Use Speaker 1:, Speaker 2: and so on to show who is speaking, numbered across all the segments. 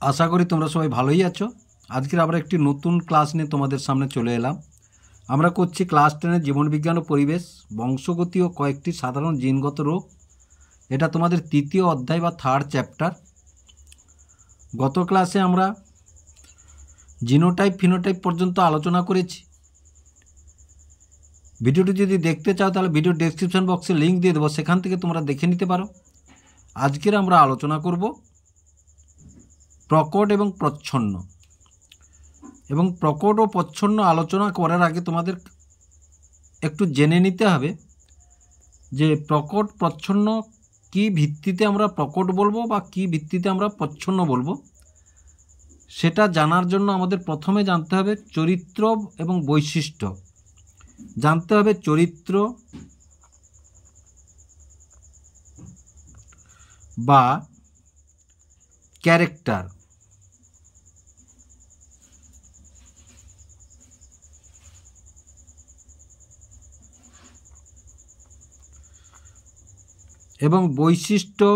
Speaker 1: आशा करी তোমরা সবাই ভালোই আছো। আজকের আবার একটি নতুন ক্লাস নিয়ে তোমাদের সামনে চলে এলাম। আমরা করছি ক্লাস 10 জীবনবিজ্ঞান ও পরিবেশ, বংশগতি ও কয়েকটি সাধারণ জিনগত রোগ। এটা তোমাদের তৃতীয় অধ্যায় বা থার্ড চ্যাপ্টার। গত ক্লাসে আমরা জিনোটাইপ ফিনোটাইপ পর্যন্ত আলোচনা করেছি। ভিডিওটি যদি দেখতে চাও তাহলে ভিডিও ডেসক্রিপশন বক্সে লিঙ্ক দিয়ে দেবো, সেখান থেকে তোমরা দেখে নিতে পারো। আজকের আমরা আলোচনা করব প্রকট এবং প্রচ্ছন্ন। এবং প্রকট ও প্রচ্ছন্ন আলোচনা করার আগে তোমাদের একটু জেনে নিতে হবে যে প্রকট প্রচ্ছন্ন কি ভিত্তিতে আমরা প্রকট বলবো বা কি ভিত্তিতে আমরা প্রচ্ছন্ন বলবো। সেটা জানার জন্য আমাদের প্রথমে জানতে হবে চরিত্র এবং বৈশিষ্ট্য। জানতে হবে চরিত্র বা ক্যারেক্টার। এবং বৈশিষ্ট্য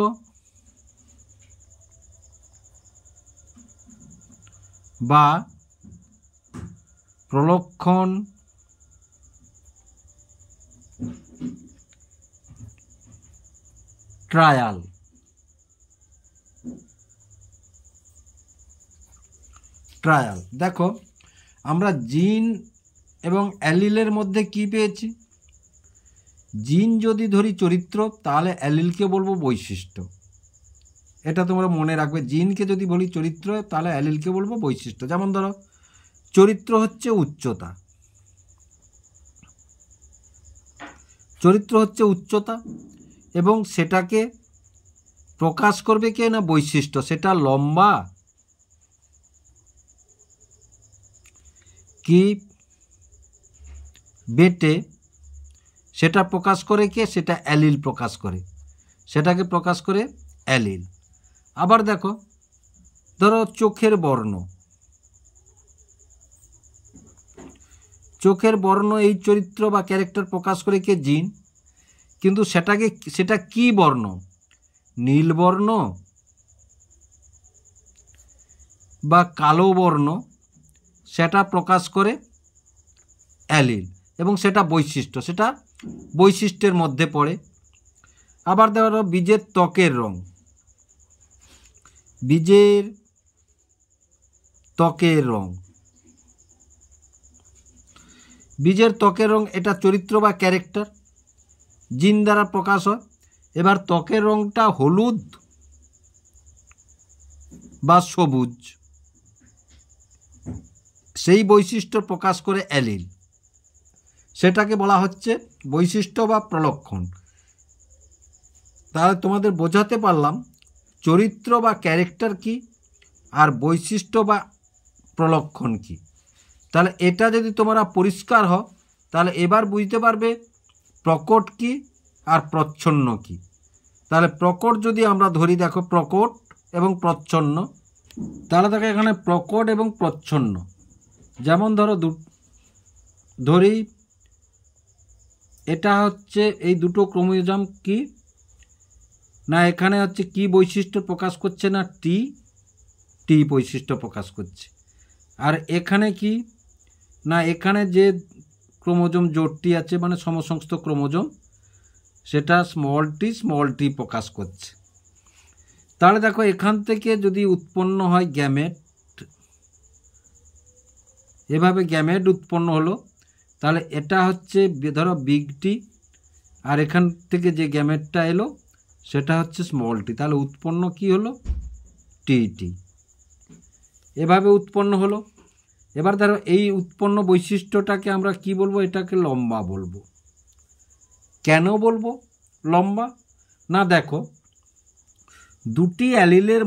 Speaker 1: বা প্রলক্ষণ ট্রায়াল। দেখো আমরা জিন এবং অ্যালিলের মধ্যে কি পেয়েছি। জিন যদি ধরি চরিত্র তাহলে অ্যালিলকে বলবো বৈশিষ্ট্য। এটা তোমরা মনে রাখবে, জিনকে যদি বলি চরিত্র তাহলে অ্যালিলকে বলবো বৈশিষ্ট্য। যেমন ধরো চরিত্র হচ্ছে উচ্চতা, চরিত্র হচ্ছে উচ্চতা এবং সেটাকে প্রকাশ করবে কে না বৈশিষ্ট্য। সেটা লম্বা কি বেটে সেটা প্রকাশ করে কে, সেটা অ্যালিল প্রকাশ করে, সেটাকে প্রকাশ করে অ্যালিল। আবার দেখো ধরো চোখের বর্ণ, চোখের বর্ণ এই চরিত্র বা ক্যারেক্টার প্রকাশ করে কে জিন, কিন্তু সেটা কি বর্ণ, নীল বর্ণ বা কালো বর্ণ, সেটা প্রকাশ করে অ্যালিল এবং সেটা বৈশিষ্ট্য, সেটা বৈশিষ্ট্যের মধ্যে পড়ে। আবার ধরো বীজের ত্বকের রং, বীজের ত্বকের রং, বীজের ত্বকের রং এটা চরিত্র বা ক্যারেক্টার, জিন দ্বারা প্রকাশ হয়। এবার ত্বকের রংটা হলুদ বা সবুজ, সেই বৈশিষ্ট্য প্রকাশ করে অ্যালিল, সেটাকে বলা হচ্ছে বৈশিষ্ট্য বা প্রলক্ষণ। তাহলে তোমাদের বোঝাতে পারলাম চরিত্র বা ক্যারেক্টার কি আর বৈশিষ্ট্য বা প্রলক্ষণ কি। তাহলে এটা যদি তোমরা পরিষ্কার হও তাহলে এবার বুঝতে পারবে প্রকট কি আর প্রচ্ছন্ন কি। তাহলে প্রকট যদি আমরা ধরি, দেখো প্রকট এবং প্রচ্ছন্ন, তাহলে দেখো এখানে প্রকট এবং প্রচ্ছন্ন। যেমন ধরো ধরি এটা হচ্ছে এই দুটো ক্রোমোজোম কি না, এখানে হচ্ছে কি বৈশিষ্ট্য প্রকাশ করছে না, টি বৈশিষ্ট্য প্রকাশ করছে। আর এখানে কি না, এখানে যে ক্রোমোজোম জোটটি আছে মানে সমসংস্থ ক্রোমোজোম, সেটা স্মল টি প্রকাশ করছে। তাহলে দেখো এখান থেকে যদি উৎপন্ন হয় গ্যামেট, এভাবে গ্যামেট উৎপন্ন হলো, তাহলে এটা হচ্ছে ধরো বিগ টি, আর এখান থেকে যে গ্যামেটটা এলো সেটা হচ্ছে স্মল টি, তাহলে উৎপন্ন কি হলো টি, এভাবে উৎপন্ন হলো। এবার ধরো এই উৎপন্ন বৈশিষ্ট্যটাকে আমরা কি বলবো, এটাকে লম্বা বলবো। কেন বলবো লম্বা না, দেখো দুটি অ্যালিলের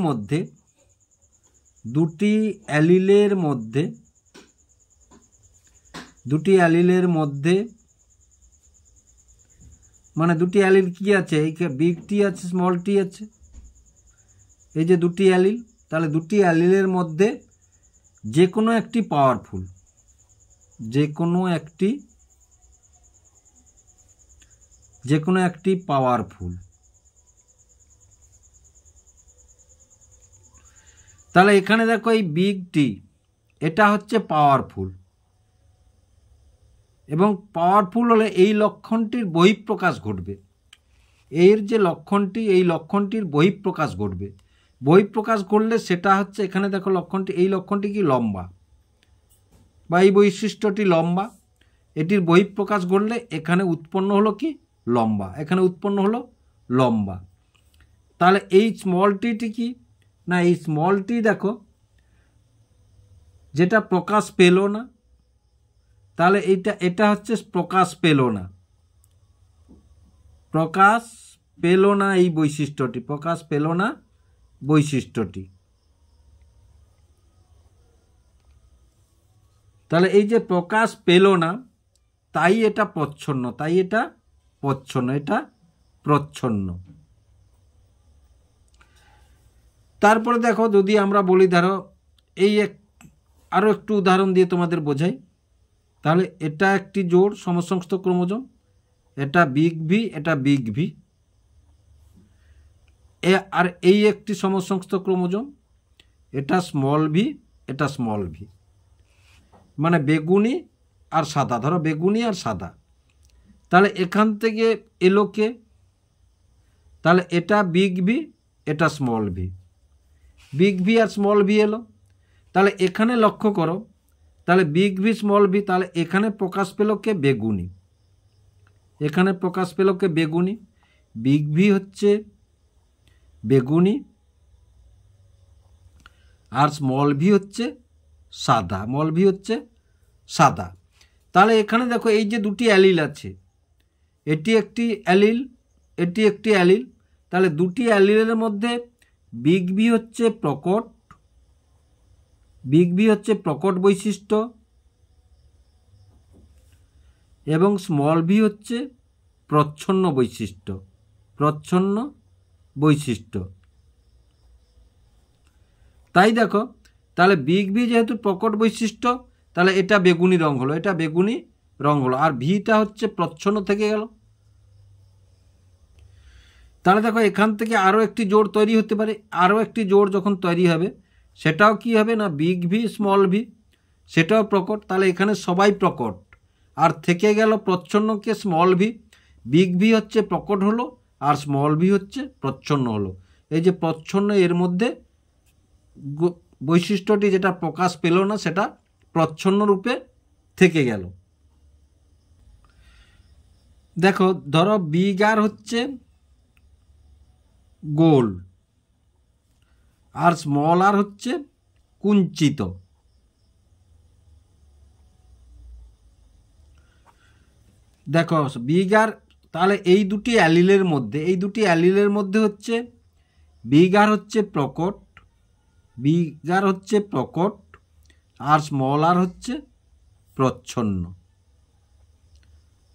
Speaker 1: মধ্যে মানে দুটি অ্যালিল কি আছে, এই বিগ টি আছে স্মল টি আছে, এই যে দুটি অ্যালিল, তাহলে দুটি অ্যালিলের মধ্যে যে কোনো একটি পাওয়ারফুল, তাহলে এখানে দেখো এই বিগ টি এটা হচ্ছে পাওয়ারফুল, এবং পাওয়ারফুল হলে এই লক্ষণটির বহিঃপ্রকাশ ঘটবে। এর যে লক্ষণটি, এই লক্ষণটির বহিঃপ্রকাশ ঘটবে। বহিঃপ্রকাশ ঘটলে সেটা হচ্ছে, এখানে দেখো লক্ষণটি, এই লক্ষণটি কি লম্বা, বা এই বৈশিষ্ট্যটি লম্বা, এটির বহিঃপ্রকাশ ঘটলে এখানে উৎপন্ন হলো কি লম্বা, এখানে উৎপন্ন হলো লম্বা। তাহলে এই স্মল টি কি না, এই স্মল টি দেখো যেটা প্রকাশ পেল না, তাহলে এটা হচ্ছে প্রকাশ পেল না, প্রকাশ পেল না এই বৈশিষ্ট্যটি, প্রকাশ পেল না বৈশিষ্ট্যটি। তাহলে এই যে প্রকাশ পেল না, তাই এটা প্রচ্ছন্ন, তাই এটা প্রচ্ছন্ন, এটা প্রচ্ছন্ন। তারপরে দেখো যদি আমরা বলি, ধরো এই আরও একটু উদাহরণ দিয়ে তোমাদের বোঝাই। তাহলে এটা একটি জোড় সমসংস্থ ক্রোমোজোম, এটা বিগ ভি, এটা বিগ ভি, আর এই একটি সমসংস্থ ক্রোমোজোম, এটা স্মল ভি, এটা স্মল ভি, মানে বেগুনি আর সাদা, ধরো বেগুনি আর সাদা। তাহলে এখান থেকে এলো কে, তাহলে এটা বিগ ভি, এটা স্মল ভি, বিগ ভি আর স্মল ভি এলো। তাহলে এখানে লক্ষ্য করো, তাহলে বিগ ভি স্মল ভি, তাহলে এখানে প্রকাশ পেল কে বেগুনি, এখানে প্রকাশ পেল কে বেগুনি, বিগ ভি হচ্ছে বেগুনি আর স্মল ভি হচ্ছে সাদা, স্মল ভি হচ্ছে সাদা। তাহলে এখানে দেখো এই যে দুটি অ্যালিল আছে, এটি একটি অ্যালিল, এটি একটি অ্যালিল, তাহলে দুটি অ্যালিলের মধ্যে বিগ ভি হচ্ছে প্রকট, বিগ ভি হচ্ছে প্রকট বৈশিষ্ট্য, এবং স্মল ভি হচ্ছে প্রচ্ছন্ন বৈশিষ্ট্য, প্রচ্ছন্ন বৈশিষ্ট্য। তাই দেখো, তাহলে বিগ ভি যেহেতু প্রকট বৈশিষ্ট্য, তাহলে এটা বেগুনি রং হলো, এটা বেগুনি রং হলো, আর ভিটা হচ্ছে প্রচ্ছন্ন থেকে গেল। তাহলে দেখো এখান থেকে আরও একটি জোড় তৈরি হতে পারে, আরও একটি জোড় যখন তৈরি হবে সেটাও কি হবে না বিগ ভি স্মল ভি, সেটাও প্রকট। তাহলে এখানে সবাই প্রকট, আর থেকে গেল প্রচ্ছন্নকে স্মল ভি, বিগ ভি হচ্ছে প্রকট হলো আর স্মল ভি হচ্ছে প্রচ্ছন্ন হলো। এই যে প্রচ্ছন্ন, এর মধ্যে বৈশিষ্ট্যটি যেটা প্রকাশ পেল না সেটা প্রচ্ছন্ন রূপে থেকে গেল। দেখো ধরো বিগ আর হচ্ছে গোল, আর স্মল আর হচ্ছে কুঞ্চিত। দেখো বিগ আর, তাহলে এই দুটি অ্যালিলের মধ্যে, এই দুটি অ্যালিলের মধ্যে হচ্ছে বিগ আর হচ্ছে প্রকট, বিগ আর হচ্ছে প্রকট, আর স্মল আর হচ্ছে প্রচ্ছন্ন,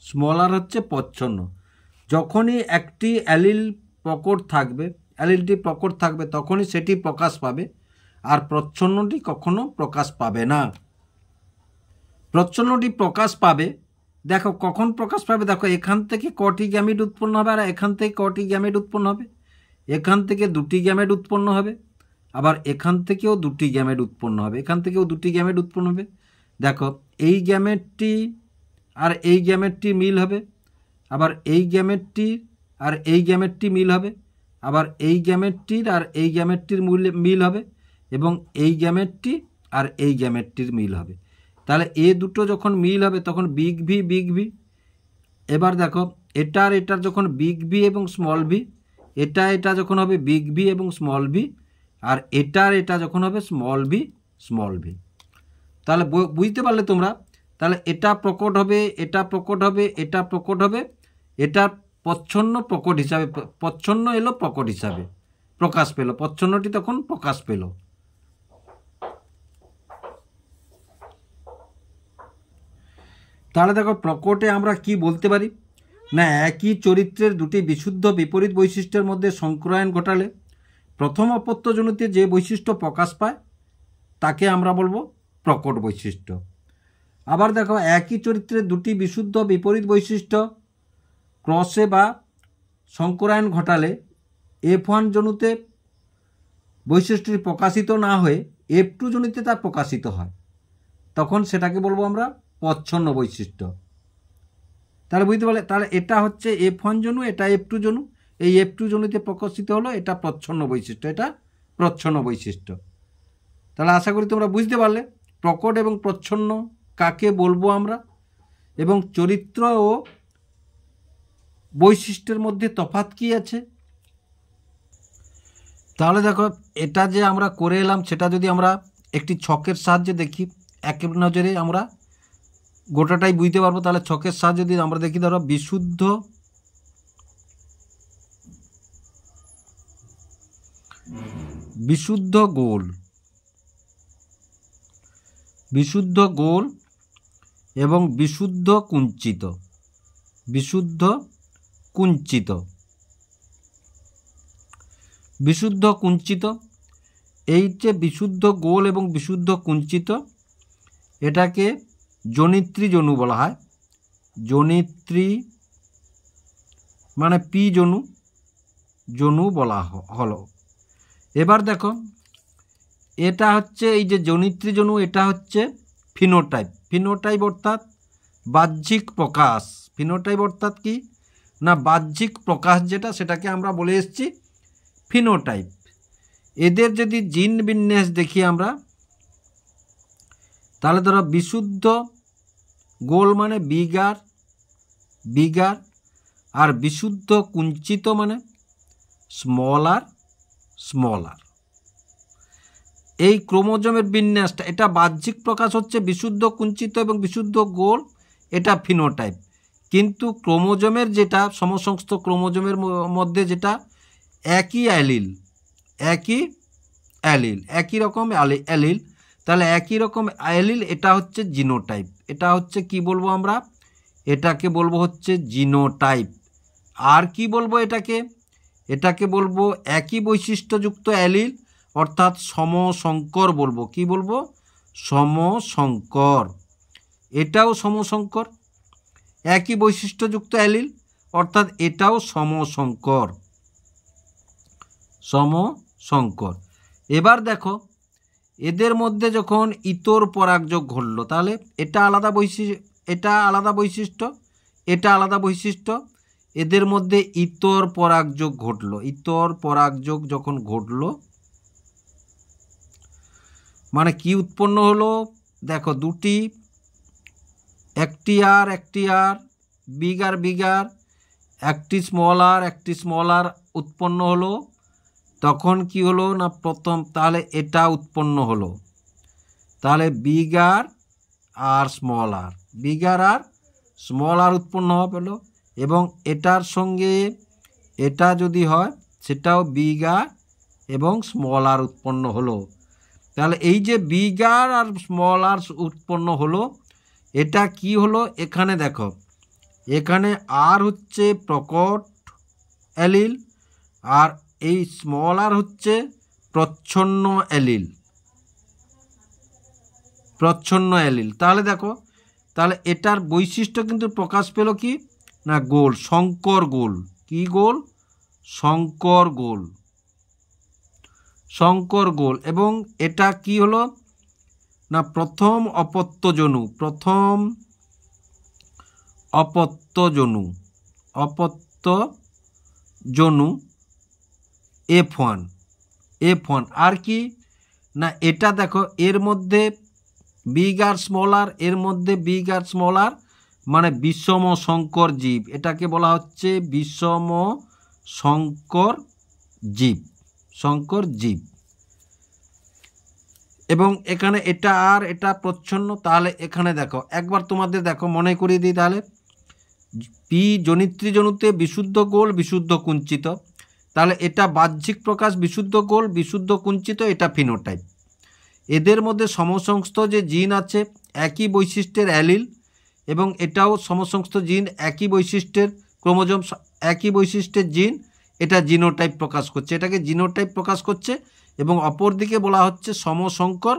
Speaker 1: স্মল আর হচ্ছে প্রচ্ছন্ন। যখনই একটি অ্যালিল প্রকট থাকবে, অ্যালিলটি প্রকট থাকবে, তখনই সেটি প্রকাশ পাবে, আর প্রচ্ছন্নটি কখনো প্রকাশ পাবে না। প্রচ্ছন্নটি প্রকাশ পাবে, দেখো কখন প্রকাশ পাবে, দেখো এখান থেকে কটি গ্যামেট উৎপন্ন হবে, আর এখান থেকে কটি গ্যামেট উৎপন্ন হবে, এখান থেকে দুটি গ্যামেট উৎপন্ন হবে, আবার এখান থেকেও দুটি গ্যামেট উৎপন্ন হবে, এখান থেকেও দুটি গ্যামেট উৎপন্ন হবে। দেখো এই গ্যামেটটি আর এই গ্যামেটটি মিল হবে, আবার এই গ্যামেটটি আর এই গ্যামেটটি মিল হবে, আবার এই গ্যামেটটির আর এই গ্যামেটটির মিল হবে, এবং এই গ্যামেটটি আর এই গ্যামেটটির মিল হবে। তাহলে এ দুটো যখন মিল হবে তখন বিগ ভি, বিগ ভি। এবার দেখো এটা আর এটার যখন বিগ ভি এবং স্মল ভি, এটা যখন হবে বিগ ভি এবং স্মল ভি, আর এটা আর এটা যখন হবে স্মল ভি, স্মল ভি। তাহলে বুঝতে পারলে তোমরা, তাহলে এটা প্রকট হবে, এটা প্রকট হবে, এটা প্রকট হবে, এটা প্রচ্ছন্ন প্রকট হিসাবে, প্রচ্ছন্ন এলো প্রকট হিসাবে প্রকাশ পেল, প্রচ্ছন্নটি তখন প্রকাশ পেল। তাহলে দেখো প্রকটে আমরা কি বলতে পারি না, একই চরিত্রের দুটি বিশুদ্ধ বিপরীত বৈশিষ্ট্যের মধ্যে সংক্রায়ণ ঘটালে প্রথম অপত্যজনিতে যে বৈশিষ্ট্য প্রকাশ পায় তাকে আমরা বলবো প্রকট বৈশিষ্ট্য। আবার দেখো একই চরিত্রের দুটি বিশুদ্ধ বিপরীত বৈশিষ্ট্য ক্রসে বা সংকরায়ণ ঘটালে F1 জনুতে বৈশিষ্ট্যটি প্রকাশিত না হয়ে F2 জনুতে তা প্রকাশিত হয়, তখন সেটাকে বলবো আমরা প্রচ্ছন্ন বৈশিষ্ট্য। তাহলে বুঝতে পারলে, তাহলে এটা হচ্ছে F1 জনু, এটা F2 জনু, এই F2 জনুতে প্রকাশিত হলো, এটা প্রচ্ছন্ন বৈশিষ্ট্য, এটা প্রচ্ছন্ন বৈশিষ্ট্য। তাহলে আশা করি তোমরা বুঝতে পারলে প্রকট এবং প্রচ্ছন্ন কাকে বলবো আমরা, এবং চরিত্র ও বৈশিষ্ট্যের মধ্যে তফাৎ কী আছে। তাহলে দেখো, এটা যে আমরা করে এলাম সেটা যদি আমরা একটি ছকের সাহায্যে দেখি, এক নজরে আমরা গোটাটাই বুঝতে পারবো। তাহলে ছকের সাহায্যে যদি আমরা দেখি, ধরো বিশুদ্ধ গোল, বিশুদ্ধ গোল এবং বিশুদ্ধ কুঞ্চিত, বিশুদ্ধ কুঞ্চিত, বিশুদ্ধ কুঞ্চিত, এই যে বিশুদ্ধ গোল এবং বিশুদ্ধ কুঞ্চিত, এটাকে জনিত্রী জনু বলা হয়। জনিত্রী মানে পি জনু, জনু বলা হলো। এবার দেখো, এটা হচ্ছে এই যে জনিত্রী জনু, এটা হচ্ছে ফিনোটাইপ। ফিনোটাইপ অর্থাৎ বাহ্যিক প্রকাশ। ফিনোটাইপ অর্থাৎ কি না, বাহ্যিক প্রকাশ যেটা, সেটাকে আমরা বলে এসেছি ফিনোটাইপ। এদের যদি জিন বিন্যাস দেখি আমরা, তাহলে ধরো বিশুদ্ধ গোল মানে বিগার, বিগার, আর বিশুদ্ধ কুঞ্চিত মানে স্মল আর, স্মল আর। এই ক্রোমোজোমের বিন্যাসটা, এটা বাহ্যিক প্রকাশ হচ্ছে বিশুদ্ধ কুঞ্চিত এবং বিশুদ্ধ গোল, এটা ফিনোটাইপ। কিন্তু ক্রোমোজোমের যেটা সমসংস্থ ক্রোমোজোমের মধ্যে যেটা একই অ্যালিল, একই অ্যালিল, একই রকম অ্যালিল, তাহলে একই রকম অ্যালিল, এটা হচ্ছে জিনোটাইপ। এটা হচ্ছে কি বলবো আমরা, এটাকে বলবো হচ্ছে জিনোটাইপ। আর কি বলবো এটাকে, এটাকে বলবো একই বৈশিষ্ট্যযুক্ত অ্যালিল, অর্থাৎ সমসংকর বলবো। কি বলবো, সমসংকর। এটাও সমসংকর, একই বৈশিষ্ট্যযুক্ত অ্যালিল, অর্থাৎ এটাও সমসংকর, সমসংকর। এবার দেখো, এদের মধ্যে যখন ইতর পরাগযোগ ঘটলো, তাহলে এটা আলাদা বৈশিষ্ট্য, এটা আলাদা বৈশিষ্ট্য, এটা আলাদা বৈশিষ্ট্য, এদের মধ্যে ইতর পরাগযোগ ঘটলো। ইতর পরাগযোগ যখন ঘটলো মানে কি উৎপন্ন হলো, দেখো দুটি, একটি আর একটি আর, বিগার বিগার, একটি স্মল আর উৎপন্ন হলো। তখন কি হলো না, প্রথম তাহলে এটা উৎপন্ন হলো, তাহলে বিগার আর স্মল আর, বিগার আর স্মল আর উৎপন্ন হলো, এবং এটার সঙ্গে এটা যদি হয় সেটাও বিগার এবং স্মল আর উৎপন্ন হলো। তাহলে এই যে বিগার আর স্মল আর উৎপন্ন হলো, এটা কি হলো, এখানে দেখো, এখানে আর হচ্ছে প্রকট অ্যালিল, আর এই স্মল আর হচ্ছে প্রচ্ছন্ন অ্যালিল, প্রচ্ছন্ন অ্যালিল। তাহলে দেখো, তাহলে এটার বৈশিষ্ট্য কিন্তু প্রকাশ পেল কি না, গোল, শঙ্কর গোল। কি গোল, শঙ্কর গোল, শঙ্কর গোল। এবং এটা কি হলো না, প্রথম অপত্য জনু, প্রথম অপত্য জনু, অপত্য জনু F1, F1। আর কি না, এটা দেখো, এর মধ্যে বিগ আর স্মল আর, এর মধ্যে বিগ আর স্মল আর মানে বিষম সংকর জীব, এটাকে বলা হচ্ছে বিষম সংকর জীব, সংকর জীব। এবং এখানে এটা আর এটা প্রচ্ছন্ন। তাহলে এখানে দেখো, একবার তোমাদের দেখো মনে করিয়ে দিই, তাহলে পি জনিত্রী জনুতে বিশুদ্ধ গোল বিশুদ্ধ কুঞ্চিত, তাহলে এটা বাহ্যিক প্রকাশ বিশুদ্ধ গোল বিশুদ্ধ কুঞ্চিত, এটা ফিনোটাইপ। এদের মধ্যে সমসংস্থ যে জিন আছে একই বৈশিষ্ট্যের অ্যালিল, এবং এটাও সমসংস্থ জিন একই বৈশিষ্ট্যের ক্রোমোজোম, একই বৈশিষ্ট্যের জিন, এটা জিনোটাইপ প্রকাশ করছে, এটাকে জিনোটাইপ প্রকাশ করছে। এবং অপরদিকে বলা হচ্ছে সমসংকর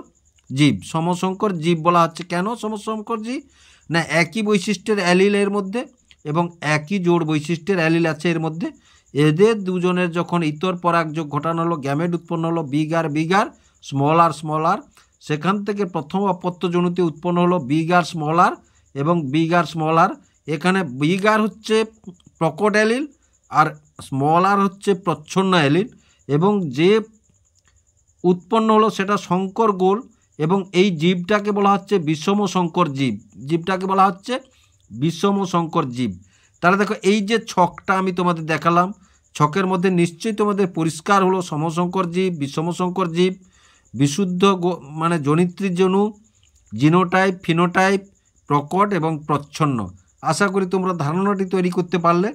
Speaker 1: জীব, সমসংকর জীব বলা হচ্ছে। কেন সমসংকর জীব না, একই বৈশিষ্ট্যের অ্যালিল এর মধ্যে, এবং একই জোড় বৈশিষ্ট্যের অ্যালিল আছে এর মধ্যে, এদের দুজনের যখন ইতর পরাগযোগ ঘটানো হলো, গ্যামেট উৎপন্ন হলো বিগ আর স্মল আর, সেখান থেকে প্রথম অপত্যজনুতে উৎপন্ন হলো বিগ আর এবং বিগ আর। এখানে বিগ আর হচ্ছে প্রকট অ্যালিল আর স্মল আর হচ্ছে প্রচ্ছন্ন অ্যালিল, এবং যে উৎপন্ন হলো সেটা সংকর গোল, এবং এই জীবটাকে বলা হচ্ছে বিষম সংকর জীব। জীবটাকে বলা হচ্ছে বিষম সংকর জীব। তাহলে দেখো এই যে ছকটা আমি তোমাদের দেখালাম, ছকের মধ্যে নিশ্চয়ই তোমাদের পরিষ্কার হলো সমসংকর জীব, বিষমসংকর জীব, বিশুদ্ধ মানে জনিত্রী জনু, জিনোটাইপ, ফিনোটাইপ, প্রকট এবং প্রচ্ছন্ন। আশা করি তোমরা ধারণাটি তৈরি করতে পারলে।